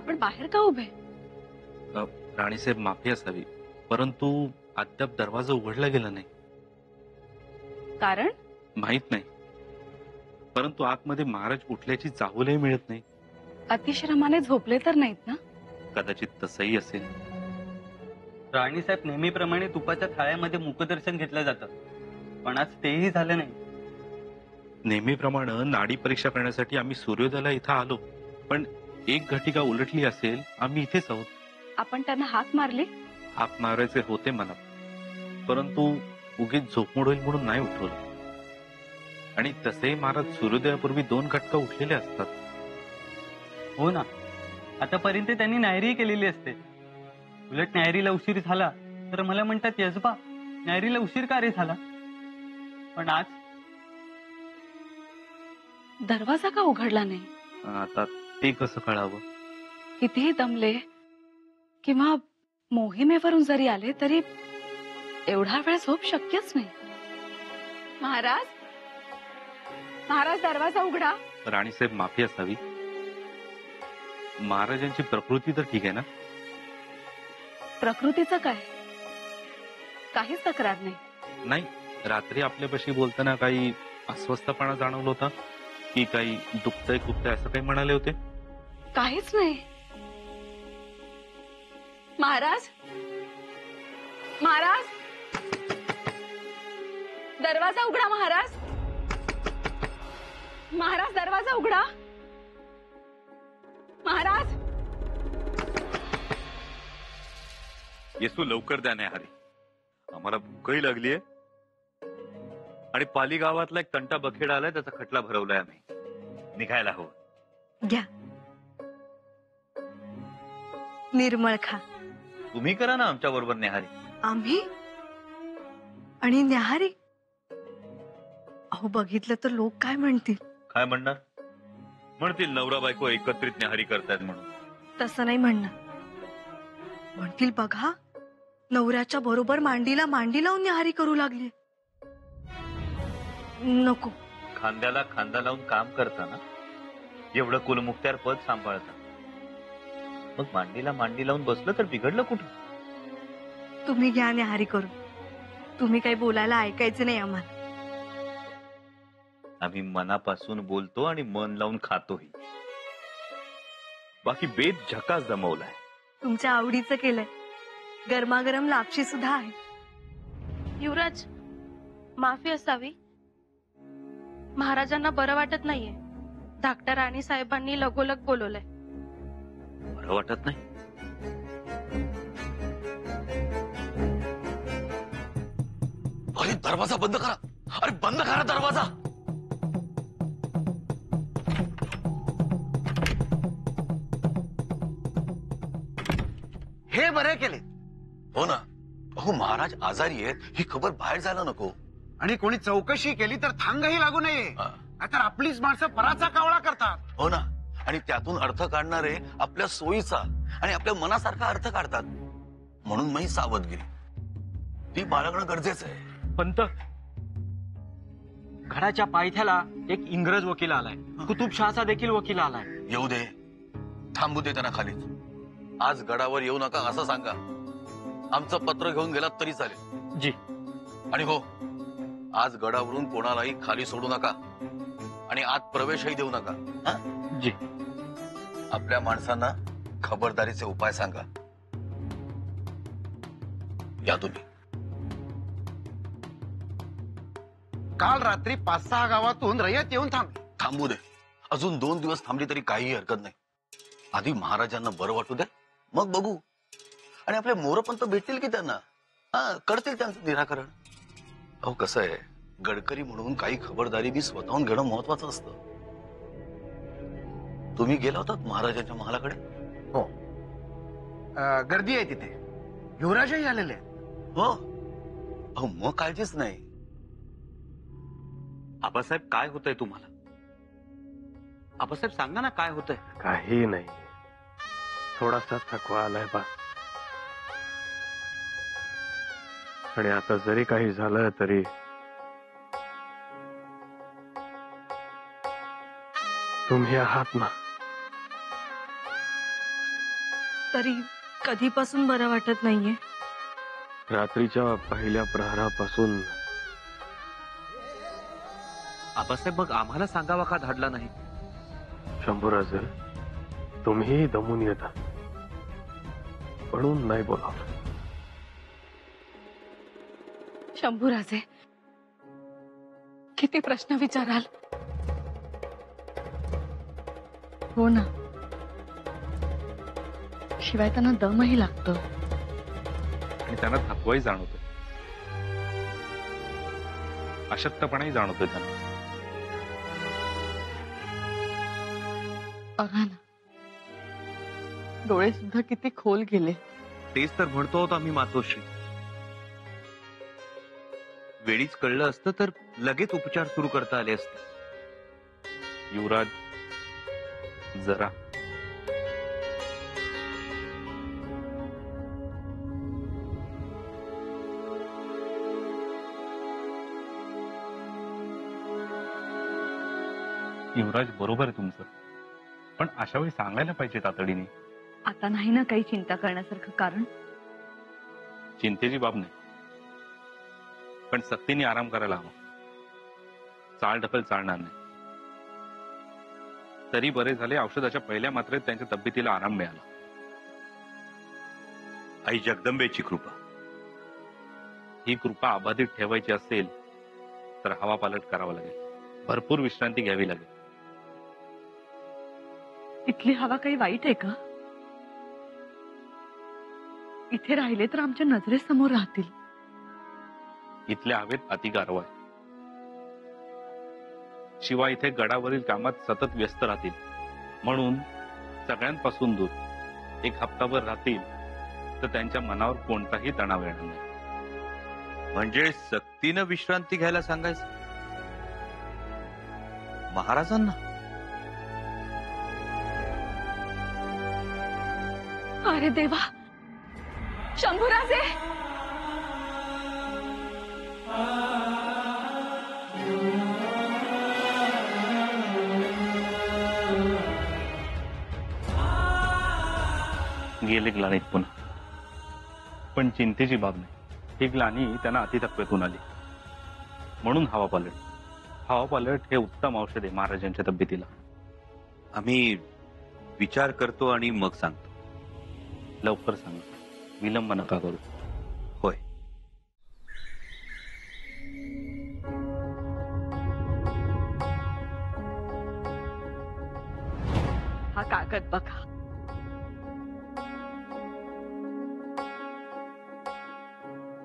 आपण बाहेर का उभे? राणीसाहेब माफी असावी, परंतु अद्याप दरवाजा उघडला गेला नाही. कारण माहित नाही, परंतु आतमध्ये महाराज उठल्याची चाहूलही मिळत नाही. अतिश्रमाने झोपले तर नाहीत ना? कदाचित तसंही असेल. राणीसाहेब नेहमीप्रमाणे तुपाच्या थाळ्यामध्ये मुखदर्शन घेतलं जातं, पण आज तेही झालं नाही. नेहमीप्रमाणे नाडी परीक्षा करण्यासाठी आम्ही सूर्योदयाला इथं आलो, पण एक घटिका उलटली असेल. आम्ही इथेच आहोत. आपण त्यांना हाक मारली? हाक मारायचे होते मनात, परंतु उगीच झोपमोड होईल म्हणून नाही उठवलं. आणि तसेही महाराज सूर्योदयापूर्वी 2 घटका उठलेले असतात. हो ना, आतापर्यंत त्यांनी नायरी केलेली असते. उलट नायरीला उशीर झाला तर मला म्हणतात, यजबा नायरीला उशीर का रे झाला? पण आज दरवाजा का उघडला नाही? आता ते कसं कळावं? कितीही दमले किंवा मोहिमेवरून जरी आले तरी एवढा वेळ झोप शक्यच नाही. महाराज, महाराज दरवाजा उघडा. राणीसाहेब माफी असावी. महाराजांची प्रकृती तर ठीक आहे ना? प्रकृतीचं काय? काहीच तक्रार नाही. नाही, रात्री आपल्यापाशी बोलताना काही अस्वस्थपणा जाणवला होता की काही दुखतंय खुपतंय असं काही म्हणाले होते? काहीच नाही. महाराज, महाराज दरवाजा उघडा. महाराज, महाराज दरवाजा उघडा. महाराज, येसू लवकर द्या न्याहारी, आम्हाला भूकही लागलीये आणि पाली गावातला एक तंटा बखेड आलाय, त्याचा खटला भरवलाय. आम्ही निघायला हवं. घ्या, निर्मळ खा. तुम्ही करा ना आमच्या बरोबर न्याहारी. आम्ही आणि न्याहारी? अहो, बघितलं तर लोक काय म्हणतील? काय म्हणणार? म्हणतील नवरा बायको एकत्रित न्याहारी करतायत म्हणून. तसं नाही म्हणणार. म्हणतील, बघा नवऱ्याच्या बरोबर मांडीला मांडी लावून न्याहारी करू लागली. नको. खांद्याला खांदा लावून काम करताना एवढं कुलमुखत्यार पद सांभाळता, मग मांडीला मांडी लावून बसलं तर बिघडलं कुठं? तुम्ही घ्या न्याहारी करून. तुम्ही काही बोलायला ऐकायचं नाही आम्हाला. आम्ही मनापासून बोलतो आणि मन लावून खातोही. बाकी बेत झकास जमवलाय. तुमच्या आवडीचं केलंय. गरमागरम लापशी सुद्धा आहे. युवराज, माफी असावी. महाराजांना बरं वाटत नाहीये. धाकट्या राणी साहेबांनी लगोलग बोलवलंय. बरं वाटत नाही? अरे दरवाजा बंद करा. अरे बंद करा दरवाजा. हे बरे केले. हो ना. अहो, महाराज आजारी आहेत ही खबर बाहेर जायला नको. आणि कोणी चौकशी केली तर थांगही लागू नये. नाहीतर आपलीच माणसं पराचा कावळा करतात. हो ना. आणि त्यातून अर्थ काढणारे आपल्या सोयीचा आणि आपल्या मनासारखा अर्थ काढतात. म्हणून मी सावधगिरी ती बाळगणं गरजेचं आहे. पंत, घराच्या पायथ्याला एक इंग्रज वकील आलाय. कुतुबशहाचा देखील वकील आलाय. येऊ दे, थांबू दे त्यांना खालीच. आज गडावर येऊ नका असं सांगा. आमचं पत्र घेऊन गेलात तरी चालेल. जी. आणि हो, आज गडावरून कोणालाही खाली सोडू नका आणि आत प्रवेशही देऊ नका. जी. आपल्या माणसांना खबरदारीचे उपाय सांगा. या तुम्ही. काल रात्री 5-6 गावातून रयत येऊन थांबली. थांबू दे. अजून 2 दिवस थांबली तरी काही हरकत नाही. आधी महाराजांना बरं वाटू दे, मग बघू. आणि आपले मोरपंत भेटतील की त्यांना. करतील त्यांचं निराकरण. अहो, कसं आहे, गडकरी म्हणून काही खबरदारी मी स्वतःहून घेणं महत्वाचं असतं. तुम्ही गेला होतात महाराजांच्या महालाकडे? हो. गर्दी आहे तिथे. युवराजही आलेले आहेत. हो. अहो, मग काळजीच नाही. आबासाहेब, काय होतंय तुम्हाला? आबासाहेब सांगा ना, काय होतंय? काही नाही, थोडासा थकवा आलाय बस. आणि आता जरी काही झालं तरी तुम्ही आहात ना. तरी कधीपासून बरं वाटत नाहीये. रात्रीच्या पहिल्या प्रहारापासून. आबासाहेब मग आम्हाला सांगावा का धाडला नाही? शंभूराजे, तुम्ही दमून येता म्हणून नाही बोलावलं. शंभूराजे, किती प्रश्न विचाराल. हो ना, शिवाय त्यांना दमही लागतो आणि त्यांना थकवाही जाणवतो, अशक्तपणाही जाणवतोय त्यांना. बघा ना, डोळे सुद्धा किती खोल गेले. तेच तर म्हणतो आहोत आम्ही मातोश्री. वेळीच कळलं असतं तर लगेच उपचार सुरू करता आले असते. युवराज, जरा युवराज, बरोबर आहे तुमचं, पण अशा वेळी सांगायला पाहिजे तातडीने. आता नाही ना काही चिंता करण्यासारखं कारण. चिंतेची बाब नाही, पण सक्तीने आराम करायला हवा. चाल ढकल चालणार नाही. तरी बरे झाले, औषधाच्या पहिल्या मात्रेत त्यांच्या तब्येतीला आराम मिळाला. आई जगदंबेची कृपा. ही कृपा अबाधित ठेवायची असेल तर हवा पालट करावा लागेल, भरपूर विश्रांती घ्यावी लागेल. इथली हवा काही वाईट आहे का? इथे राहिले तर आमच्या नजरेसमोर राहतील. इथल्या हवेत अति गारवा आहे. शिवाय इथे गडावरील कामात सतत व्यस्त राहतील, म्हणून सगळ्यांपासून दूर एक हप्ताभर राहतील तर त्यांच्या मनावर कोणताही तणाव येणार नाही. म्हणजे सक्तीनं विश्रांती घ्यायला सांगायचं महाराजांना? अरे देवा, शंभूराजे, गेले ग्लानीत पुन्हा. पण चिंतेची बाब नाही, ही ग्लानी त्यांना अतिथक्वेतून आली, म्हणून हवा पालट. हवा पालट हे उत्तम औषध आहे महाराजांच्या तब्येतीला. आम्ही विचार करतो आणि मग सांगतो. लवकर सांगा, विलंब नका करू. होय. हा कागद बघा.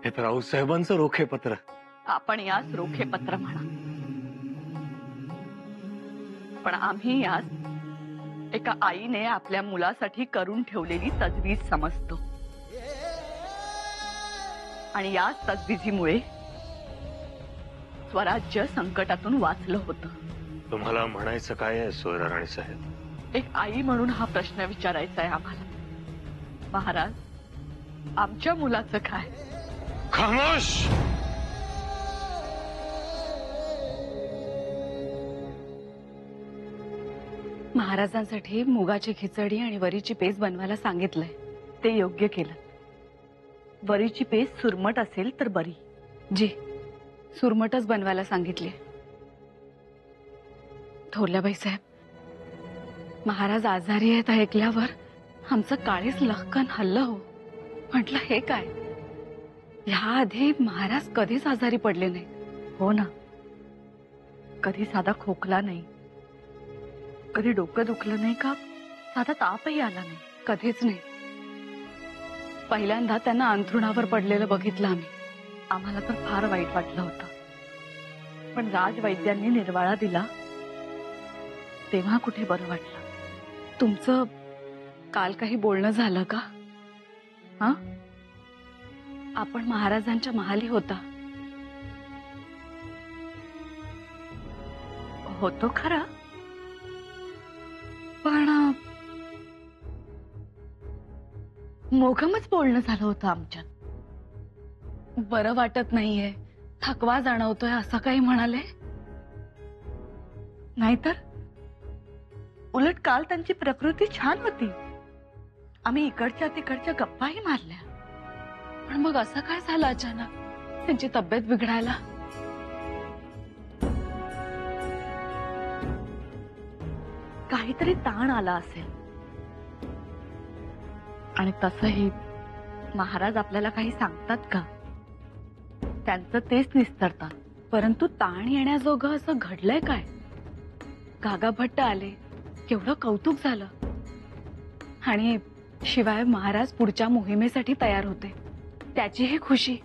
हे तर रावसाहेबांचं रोखे पत्र. आपण यास रोखे पत्र म्हणा, पण आम्ही यास एका आईने आपल्या मुलासाठी करून ठेवलेली तजवीज समजतो. आणि या तजवीजीमुळे स्वराज्य संकटातून वाचलं होतं. तुम्हाला म्हणायचं काय आहे सोयरा राणी साहेब? एक आई म्हणून हा प्रश्न विचारायचा आहे आम्हाला. महाराज, आमच्या मुलाचं काय? खामोश! महाराजांसाठी मुगाची खिचडी आणि वरीची पेज बनवायला सांगितलंय. ते योग्य केलं. वरीची पेज सुरमट असेल तर बरी. जी, सुरमटच बनवायला सांगितली. थोरल्याबाई साहेब, महाराज आजारी आहेत ऐकल्यावर आमचं काळीच लखकन हल्लं हो. म्हटलं हे काय, ह्याआधी महाराज कधीच आजारी पडले नाही. हो ना, कधी साधा खोकला नाही, कधी डोकं दुखलं नाही का साधा तापही आला नाही, कधीच नाही. पहिल्यांदा त्यांना अंथरुणावर पडलेलं बघितलं आम्ही. आम्हाला तर फार वाईट वाटलं होतं. पण राजवैद्यांनी निर्वाळा दिला तेव्हा कुठे बरं वाटलं. तुमचं काल काही बोलणं झालं का? हा, आपण महाराजांच्या महाली होता. होतो खरा, पण मोघमच बोलणं झालं होतं आमच्यात. बरं वाटत नाहीये, थकवा जाणवतोय असं काही म्हणाले. नाहीतर उलट काल त्यांची प्रकृती छान होती. आम्ही इकडच्या तिकडच्या गप्पाही मारल्या. पण मग असं काय झालं अचानक त्यांची तब्येत बिघडायला? काहीतरी ताण आला असेल. आणि तसंही महाराज आपल्याला काही सांगतात का? त्यांचं तेच निस्तरतात. परंतु ताण येण्याजोगं असं घडलंय काय? गागा भट्ट आले, केवढं कौतुक झालं. आणि शिवाय महाराज पुढच्या मोहिमेसाठी तयार होते, त्याचीही खुशी.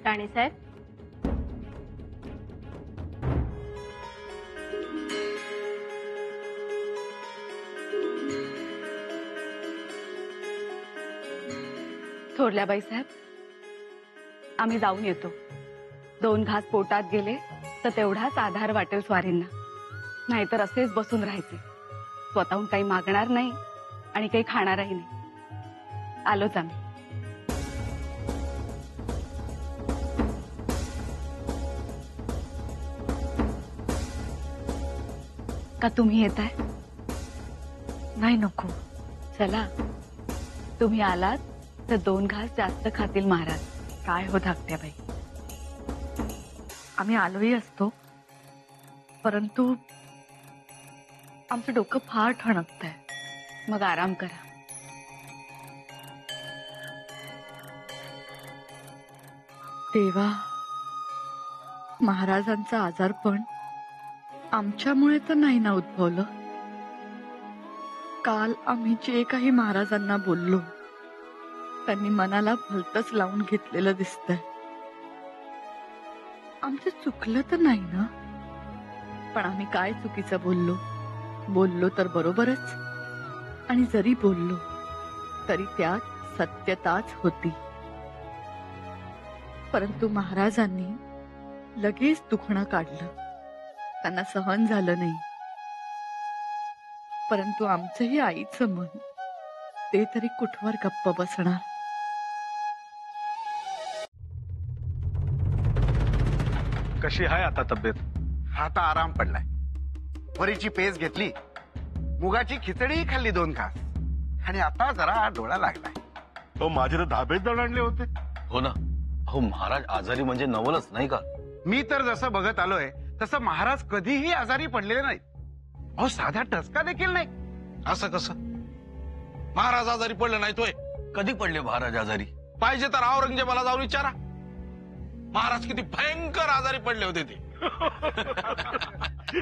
राणीसाहेब, थोरल्या बाईसाहेब, आम्ही जाऊन येतो. 2 घास पोटात गेले तर तेवढाच आधार वाटेल स्वारींना. नाहीतर असेच बसून राहायचे. स्वतःहून काही मागणार नाही आणि काही खाणारही नाही. आलोच आम्ही. का तुम्ही येताय? नाही, नको. चला, तुम्ही आलात तर 2 घास जास्त खातील महाराज. काय हो धाकट्याबाई, आम्ही आलोही असतो, परंतु आमचं डोकं फार ठणकतंय. मग आराम करा. देवा, महाराजांचं आजारपण आमच्यामुळे तर नाही ना उद्भवलं. काल आम्ही जे काही महाराजांना बोललो त्यांनी मनाला भलतंच लावून घेतलेलं दिसतंय. आमचं चुकलं तर नाही ना? पण आम्ही काय चुकीचं बोललो? बोललो तर बरोबरच, आणि जरी बोललो तरी त्यात सत्यताच होती. परंतु महाराजांनी लगेच दुखणं काढलं. त्यांना सहन झालं नाही. परंतु आमचंही आईचं मन ते तरी कुठवर गप्प बसणार. कशी आहे आता तब्येत? आता आराम पडलाय. वरीची पेज घेतली, मुगाची खिचडी खाल्ली 2 घास, आणि आता जरा डोळा लागलाय. तो माझे तर धाबेत जाऊन आणले होते. हो ना. अहो, महाराज आजारी म्हणजे नवलच नाही का? मी तर जसं बघत आलोय तसं महाराज कधीही आजारी पडलेले नाहीत. अहो, साधा टचका देखील नाही. असं कसं? महाराज आजारी पडले नाही तोय? कधी पडले महाराज आजारी? पाहिजे तर औरंगजेबाला जाऊन विचारा. महाराज किती भयंकर आजारी पडले होते ते.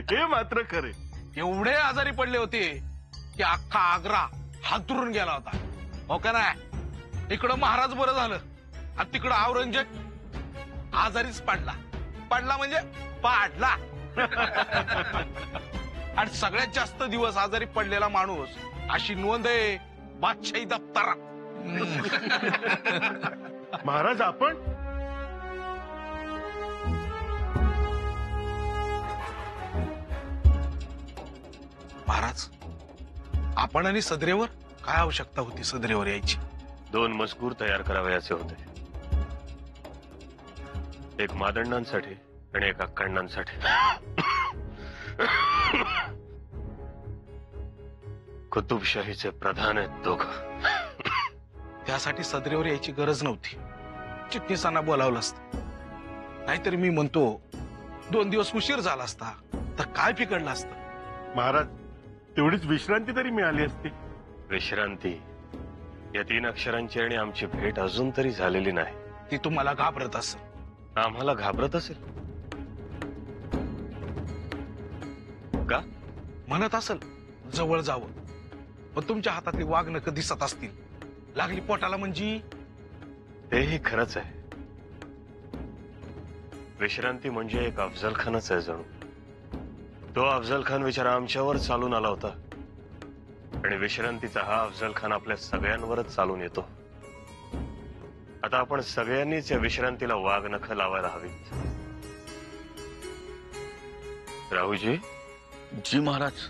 हे मात्र खरे. एवढे आजारी पडले होते की अख्खा आग्रा हातरून गेला होता. हो का नाही? इकडं महाराज बरं झालं आणि तिकडं औरंगजेब आजारीच पडला. पडला म्हणजे पाडला. आणि सगळ्यात जास्त दिवस आजारी पडलेला माणूस अशी नोंद आहे बादशाही दप्तरात. महाराज आपण महाराज, आपण आणि सदरेवर काय आवश्यकता होती सदरेवर यायची? 2 मजकूर तयार करावयाचे होते. एक मादंडांसाठी आणि एक अक्कांडांसाठी. कुतुबशाहीचे प्रधान आहेत दोघं. त्यासाठी सदरेवर यायची गरज नव्हती. चिटणीसांना बोलावलं असतं. नाहीतरी मी म्हणतो 2 दिवस उशीर झाला असता तर काय पिकडलं असतं. महाराज, तेवढीच विश्रांती तरी मिळाली असती. विश्रांती? या 3 अक्षरांची आणि आमची भेट अजून तरी झालेली नाही. ती तुम्हाला घाबरत असेल. आम्हाला घाबरत असेल का? म्हणत असेल जवळ जावं, पण तुमच्या हातातली वाघनखं दिसत असतील. लागली पोटाला म्हणजे? तेही खरंच आहे. विश्रांती म्हणजे एक अफजल खानच आहे जणू. तो अफजल खान विचारा आमच्यावर चालून आला होता आणि विश्रांतीचा हा अफजल खान आपल्या सगळ्यांवरच चालून येतो. आता आपण सगळ्यांनीच या विश्रांतीला वाघनखं लावायला हवीत. राहुजी. जी महाराज.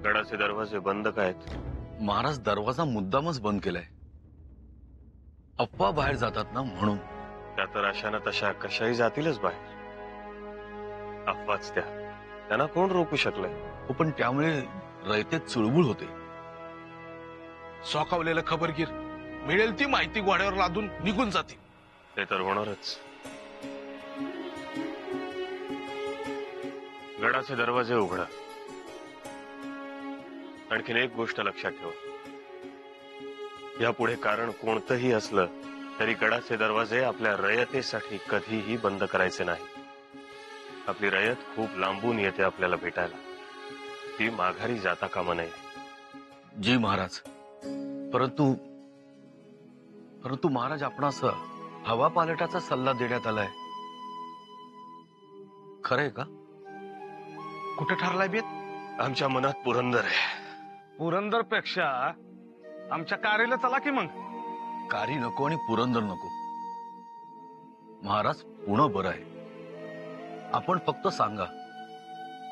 गडाचे दरवाजे बंद काय आहेत? महाराज, दरवाजा मुद्दामच बंद केलाय. अफवा बाहेर जातात ना म्हणून. त्या तर अशा ना तशा कशाही जातीलच बाहेर. अफवाच त्या. त्यांना कोण रोखू शकलंय? हो, पण त्यामुळे रयतेत चुळबुळ होते. सोकावलेलं खबरगीर मिळेल ती माहिती घोड्यावर लादून निघून जातील. ते तर होणारच. गडाचे दरवाजे उघडा. आणखीन एक गोष्ट लक्षात ठेवा, यापुढे कारण कोणतंही असलं तरी गडाचे दरवाजे आपल्या रयतेसाठी कधीही बंद करायचे नाही. आपली रयत खूप लांबून येते आपल्याला भेटायला, ती माघारी जाता कामा नये. जी महाराज, परंतु महाराज, आपणास हवा पालटाचा सल्ला देण्यात आलाय, खरंय का? कुठे ठरलाय बेत? आमच्या मनात पुरंदर आहे. पुरंदर पेक्षा आमच्या कारेला चला की मग. कारी नको आणि पुरंदर नको महाराज, पुणे बरं आहे. आपण फक्त सांगा,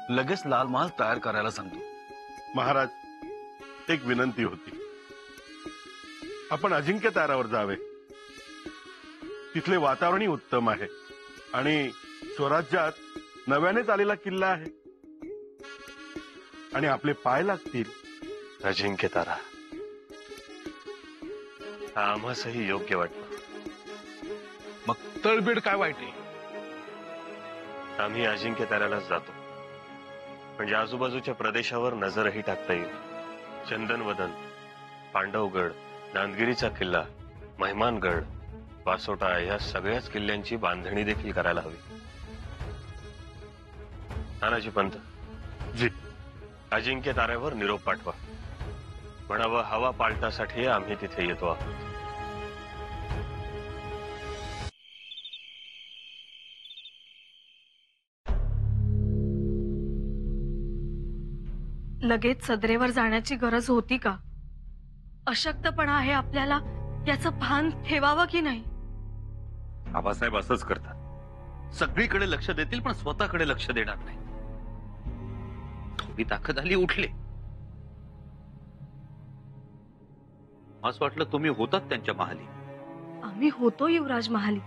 लगेच लाल महाल तयार करायला सांगतो. महाराज, एक विनंती होती. आपण अजिंक्य तारावर जावे. तिथले वातावरणही उत्तम आहे आणि स्वराज्यात नव्यानेच आलेला किल्ला आहे आणि आपले पाय लागतील. अजिंक्य तारा हा आम्हासही योग्य वाटतं. मग तळबीड काय वाईट आहे? आम्ही अजिंक्य ताऱ्यालाच जातो, म्हणजे आजूबाजूच्या प्रदेशावर नजरही टाकता येईल. चंदनवदन, पांडवगड, नांदगिरीचा किल्ला, महिमानगड, वासोटा या सगळ्याच किल्ल्यांची बांधणी देखील करायला हवी. तानाजी पंत, जी, अजिंक्य ताऱ्यावर निरोप पाठवा. म्हणावं, हवा पालटासाठी आम्ही तिथे येतो आहोत. लगेच सदरेवर जाण्याची गरज होती का? अशक्तपणा आहे आपल्याला, याचं भान ठेवावं की नाही? आबासाहेब असंच करतात. सगळीकडे लक्ष देतील पण स्वतःकडे लक्ष देणार नाही. थोडी ताकद आली, उठले. असं वाटलं तुम्ही होतात त्यांच्या महाली. आम्ही होतो युवराज महाली.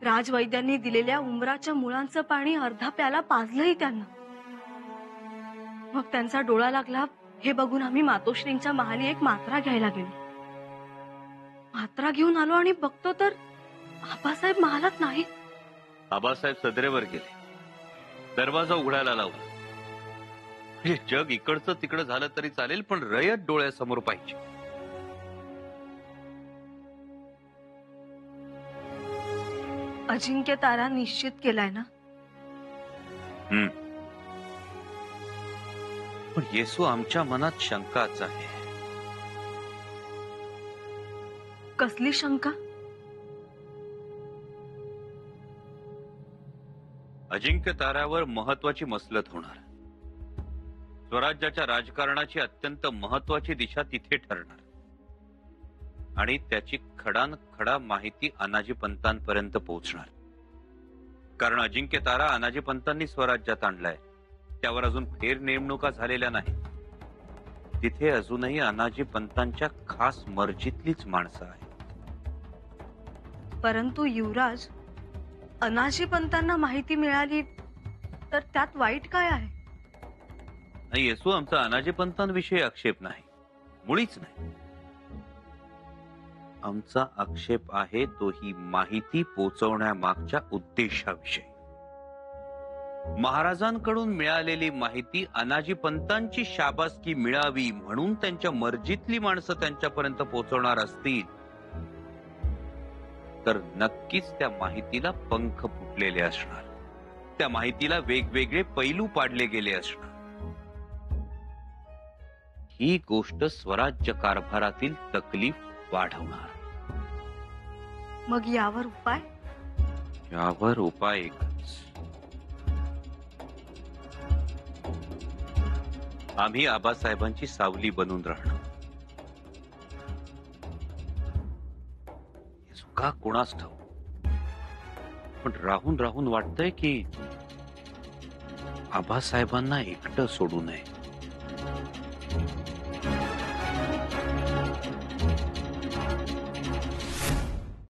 राजवैद्यांनी दिलेल्या उमराच्या मुळांचं पाणी अर्धा प्याला पाजलंही त्यांना. मग त्यांचा डोळा लागला हे बघून आम्ही मातोश्रींच्या महाली एक मात्रा घ्यायला गेलो. मात्रा घेऊन आलो आणि बघतो तर आबासाहेब महालात नाही. आबासाहेब सदरेवर गेले, दरवाजा उघडायला लावला. हे जग इकडचं तिकडं झालं तरी चालेल, पण रयत डोळ्यासमोर पाहिजे. अजिंक्य तारा निश्चित केलाय ना? पण येसू, आमच्या मनात शंकाच आहे. कसली शंका? अजिंक्य ताऱ्यावर महत्वाची मसलत होणार. स्वराज्याच्या राजकारणाची अत्यंत महत्वाची दिशा तिथे ठरणार आणि त्याची खडानखडा माहिती अनाजी पंतांपर्यंत पोहोचणार. कारण अजिंक्य तारा अनाजी पंतांनी स्वराज्यात आणलाय, त्यावर अजून फेर नेमणुका झालेल्या नाही. तिथे अजूनही अनाजी पंतांच्या खास मर्जीतलीच माणसं आहेत. परंतु युवराज, अनाजी पंतांना माहिती मिळाली तर त्यात वाईट काय आहे? नाही येसू, आमचा अनाजी पंतांविषयी आक्षेप नाही, मुळीच नाही. आमचा आक्षेप आहे तो ही माहिती पोचवण्यामागच्या उद्देशाविषयी. महाराजांकडून मिळालेली माहिती अनाजी पंतांची शाबासकी मिळावी म्हणून त्यांच्या मर्जीतली माणसं त्यांच्यापर्यंत पोहोचवणार असतील तर नक्कीच त्या माहितीला पंख फुटलेले असणार. त्या माहितीला वेगवेगळे पैलू पाडले गेले असणार. ही गोष्ट स्वराज्य कारभारातील तकलीफ वाढवणार. मग यावर उपाय? यावर उपाय एकच. आम्ही आबासाहेबांची सावली बनून राहणार. का कोणास ठाऊ, पण राहून राहून वाटतंय की आबासाहेबांना एकटं सोडू नये.